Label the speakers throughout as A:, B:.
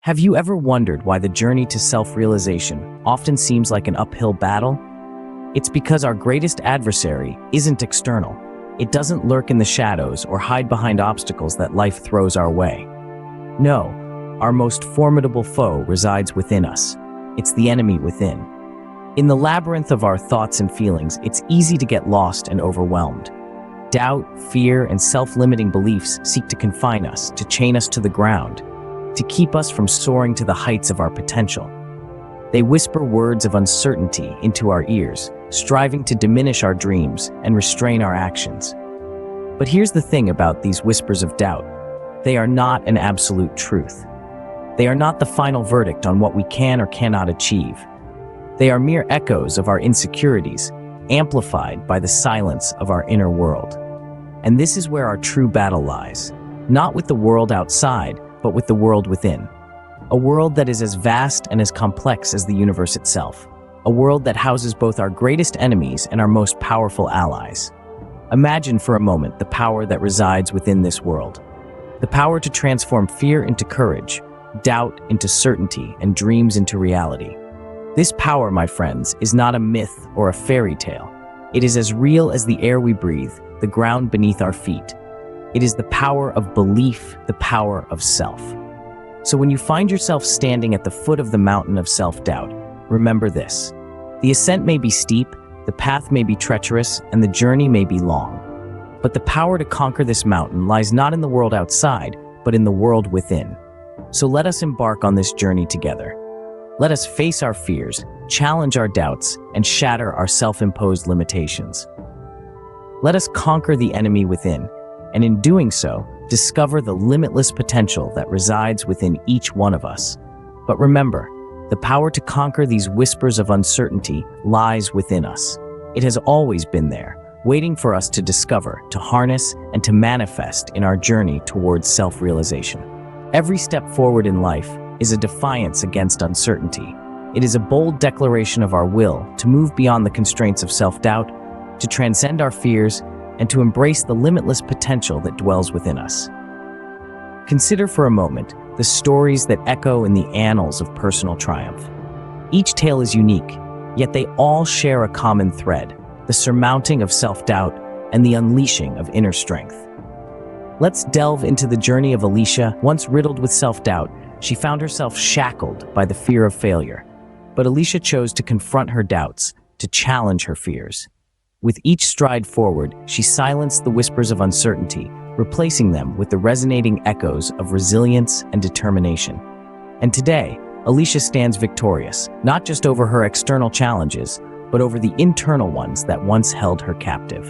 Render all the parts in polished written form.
A: Have you ever wondered why the journey to self-realization often seems like an uphill battle? It's because our greatest adversary isn't external. It doesn't lurk in the shadows or hide behind obstacles that life throws our way. No, our most formidable foe resides within us. It's the enemy within. In the labyrinth of our thoughts and feelings, it's easy to get lost and overwhelmed. Doubt, fear, and self-limiting beliefs seek to confine us, to chain us to the ground, to keep us from soaring to the heights of our potential. They whisper words of uncertainty into our ears, striving to diminish our dreams and restrain our actions. But here's the thing about these whispers of doubt. They are not an absolute truth. They are not the final verdict on what we can or cannot achieve. They are mere echoes of our insecurities, amplified by the silence of our inner world. And this is where our true battle lies, not with the world outside, but with the world within. A world that is as vast and as complex as the universe itself. A world that houses both our greatest enemies and our most powerful allies. Imagine for a moment the power that resides within this world. The power to transform fear into courage, doubt into certainty, and dreams into reality. This power, my friends, is not a myth or a fairy tale. It is as real as the air we breathe, the ground beneath our feet. It is the power of belief, the power of self. So when you find yourself standing at the foot of the mountain of self-doubt, remember this. The ascent may be steep, the path may be treacherous, and the journey may be long. But the power to conquer this mountain lies not in the world outside, but in the world within. So let us embark on this journey together. Let us face our fears, challenge our doubts, and shatter our self-imposed limitations. Let us conquer the enemy within, and in doing so, discover the limitless potential that resides within each one of us. But remember, the power to conquer these whispers of uncertainty lies within us. It has always been there, waiting for us to discover, to harness, and to manifest in our journey towards self-realization. Every step forward in life is a defiance against uncertainty. It is a bold declaration of our will to move beyond the constraints of self-doubt, to transcend our fears, and to embrace the limitless potential that dwells within us. Consider for a moment the stories that echo in the annals of personal triumph. Each tale is unique, yet they all share a common thread, the surmounting of self-doubt and the unleashing of inner strength. Let's delve into the journey of Alicia. Once riddled with self-doubt, she found herself shackled by the fear of failure. But Alicia chose to confront her doubts, to challenge her fears. With each stride forward, she silenced the whispers of uncertainty, replacing them with the resonating echoes of resilience and determination. And today, Alicia stands victorious, not just over her external challenges, but over the internal ones that once held her captive.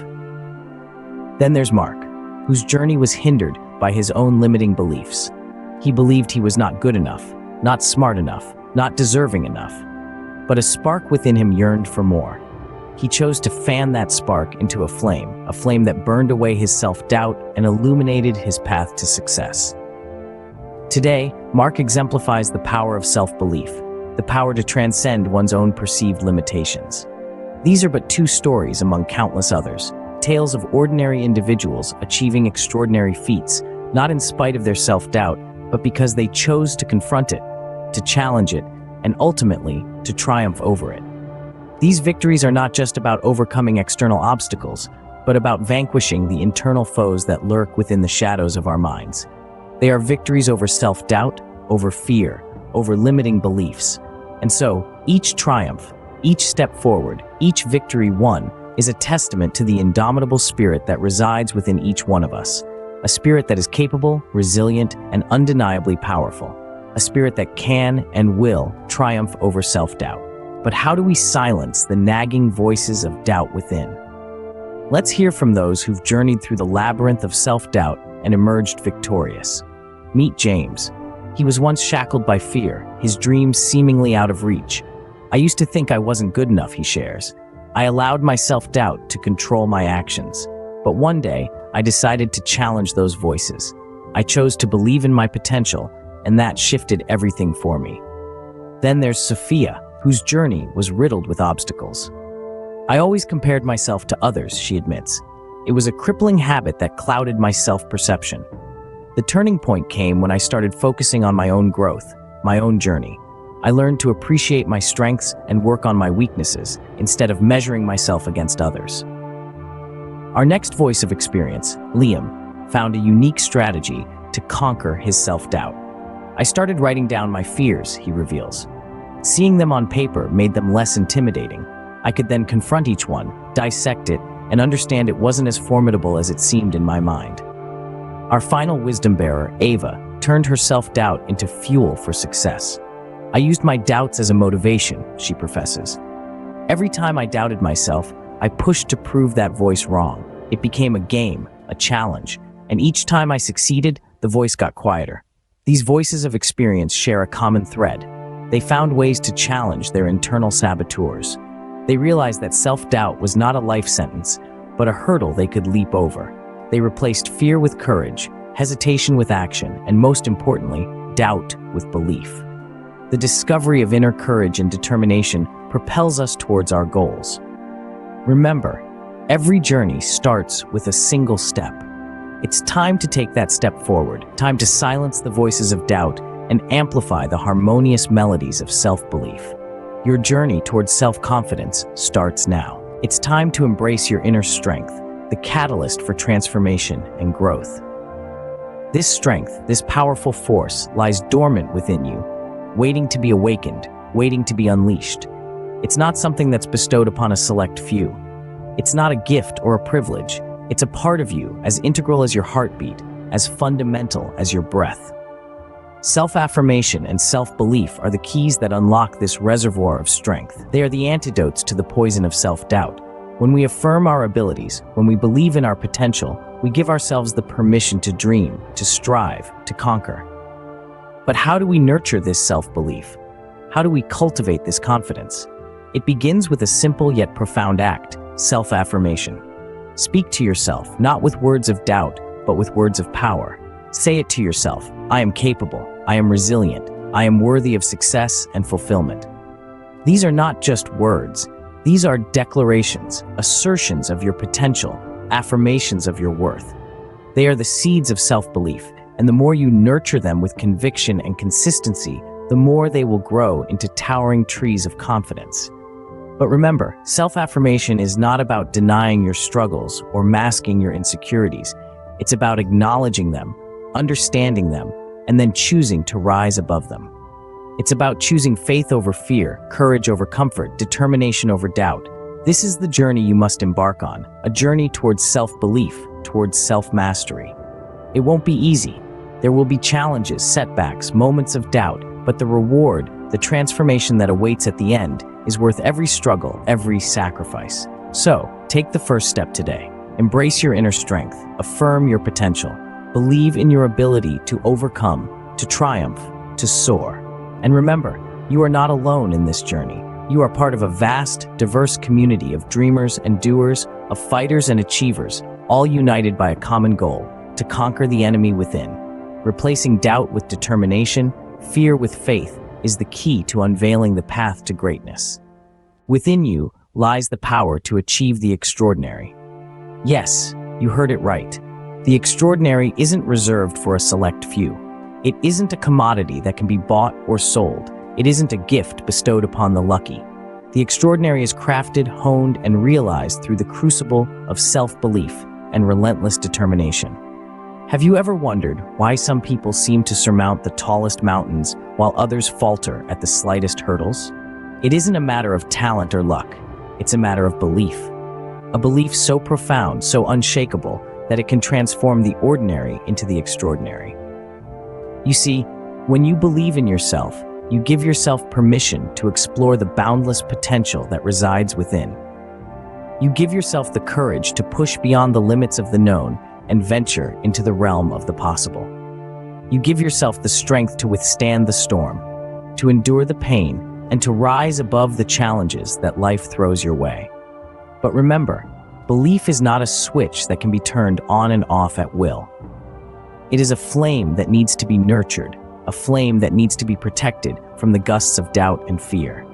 A: Then there's Mark, whose journey was hindered by his own limiting beliefs. He believed he was not good enough, not smart enough, not deserving enough. But a spark within him yearned for more. He chose to fan that spark into a flame that burned away his self-doubt and illuminated his path to success. Today, Mark exemplifies the power of self-belief, the power to transcend one's own perceived limitations. These are but two stories among countless others, tales of ordinary individuals achieving extraordinary feats, not in spite of their self-doubt, but because they chose to confront it, to challenge it, and ultimately, to triumph over it. These victories are not just about overcoming external obstacles, but about vanquishing the internal foes that lurk within the shadows of our minds. They are victories over self-doubt, over fear, over limiting beliefs. And so, each triumph, each step forward, each victory won is a testament to the indomitable spirit that resides within each one of us. A spirit that is capable, resilient, and undeniably powerful. A spirit that can and will triumph over self-doubt. But how do we silence the nagging voices of doubt within? Let's hear from those who've journeyed through the labyrinth of self-doubt and emerged victorious. Meet James. He was once shackled by fear, his dreams seemingly out of reach. I used to think I wasn't good enough, he shares. I allowed my self-doubt to control my actions. But one day, I decided to challenge those voices. I chose to believe in my potential, and that shifted everything for me. Then there's Sophia, whose journey was riddled with obstacles. I always compared myself to others, she admits. It was a crippling habit that clouded my self-perception. The turning point came when I started focusing on my own growth, my own journey. I learned to appreciate my strengths and work on my weaknesses instead of measuring myself against others. Our next voice of experience, Liam, found a unique strategy to conquer his self-doubt. I started writing down my fears, he reveals. Seeing them on paper made them less intimidating. I could then confront each one, dissect it, and understand it wasn't as formidable as it seemed in my mind. Our final wisdom bearer, Ava, turned her self-doubt into fuel for success. I used my doubts as a motivation, she professes. Every time I doubted myself, I pushed to prove that voice wrong. It became a game, a challenge, and each time I succeeded, the voice got quieter. These voices of experience share a common thread. They found ways to challenge their internal saboteurs. They realized that self-doubt was not a life sentence, but a hurdle they could leap over. They replaced fear with courage, hesitation with action, and most importantly, doubt with belief. The discovery of inner courage and determination propels us towards our goals. Remember, every journey starts with a single step. It's time to take that step forward, time to silence the voices of doubt and amplify the harmonious melodies of self-belief. Your journey towards self-confidence starts now. It's time to embrace your inner strength, the catalyst for transformation and growth. This strength, this powerful force, lies dormant within you, waiting to be awakened, waiting to be unleashed. It's not something that's bestowed upon a select few. It's not a gift or a privilege. It's a part of you, as integral as your heartbeat, as fundamental as your breath. Self-affirmation and self-belief are the keys that unlock this reservoir of strength. They are the antidotes to the poison of self-doubt. When we affirm our abilities, when we believe in our potential, we give ourselves the permission to dream, to strive, to conquer. But how do we nurture this self-belief? How do we cultivate this confidence? It begins with a simple yet profound act, self-affirmation. Speak to yourself, not with words of doubt, but with words of power. Say it to yourself, I am capable, I am resilient, I am worthy of success and fulfillment. These are not just words. These are declarations, assertions of your potential, affirmations of your worth. They are the seeds of self-belief, and the more you nurture them with conviction and consistency, the more they will grow into towering trees of confidence. But remember, self-affirmation is not about denying your struggles or masking your insecurities. It's about acknowledging them, understanding them, and then choosing to rise above them. It's about choosing faith over fear, courage over comfort, determination over doubt. This is the journey you must embark on, a journey towards self-belief, towards self-mastery. It won't be easy. There will be challenges, setbacks, moments of doubt, but the reward, the transformation that awaits at the end, is worth every struggle, every sacrifice. So, take the first step today. Embrace your inner strength, affirm your potential, believe in your ability to overcome, to triumph, to soar. And remember, you are not alone in this journey. You are part of a vast, diverse community of dreamers and doers, of fighters and achievers, all united by a common goal, to conquer the enemy within. Replacing doubt with determination, fear with faith, is the key to unveiling the path to greatness. Within you lies the power to achieve the extraordinary. Yes, you heard it right. The extraordinary isn't reserved for a select few. It isn't a commodity that can be bought or sold. It isn't a gift bestowed upon the lucky. The extraordinary is crafted, honed, and realized through the crucible of self-belief and relentless determination. Have you ever wondered why some people seem to surmount the tallest mountains while others falter at the slightest hurdles? It isn't a matter of talent or luck. It's a matter of belief. A belief so profound, so unshakable, that it can transform the ordinary into the extraordinary. You see, when you believe in yourself, you give yourself permission to explore the boundless potential that resides within. You give yourself the courage to push beyond the limits of the known and venture into the realm of the possible. You give yourself the strength to withstand the storm, to endure the pain, and to rise above the challenges that life throws your way. But remember, belief is not a switch that can be turned on and off at will. It is a flame that needs to be nurtured, a flame that needs to be protected from the gusts of doubt and fear.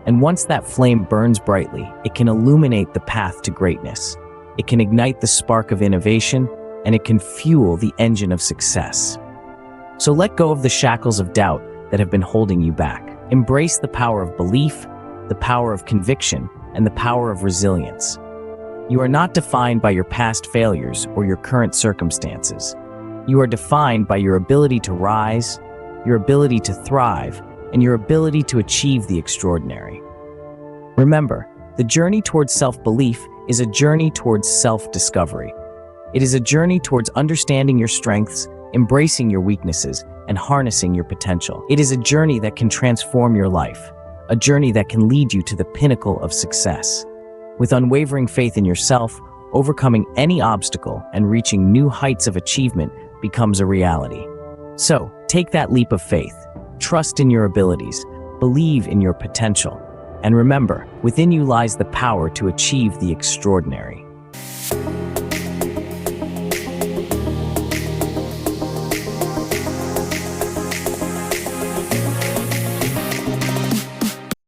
A: And once that flame burns brightly, it can illuminate the path to greatness. It can ignite the spark of innovation, and it can fuel the engine of success. So let go of the shackles of doubt, that have been holding you back. Embrace the power of belief, the power of conviction, and the power of resilience. You are not defined by your past failures or your current circumstances. You are defined by your ability to rise, your ability to thrive, and your ability to achieve the extraordinary. Remember, the journey towards self-belief is a journey towards self-discovery. It is a journey towards understanding your strengths, embracing your weaknesses, and harnessing your potential. It is a journey that can transform your life, a journey that can lead you to the pinnacle of success. With unwavering faith in yourself, overcoming any obstacle and reaching new heights of achievement becomes a reality. So, take that leap of faith, trust in your abilities, believe in your potential, and remember, within you lies the power to achieve the extraordinary.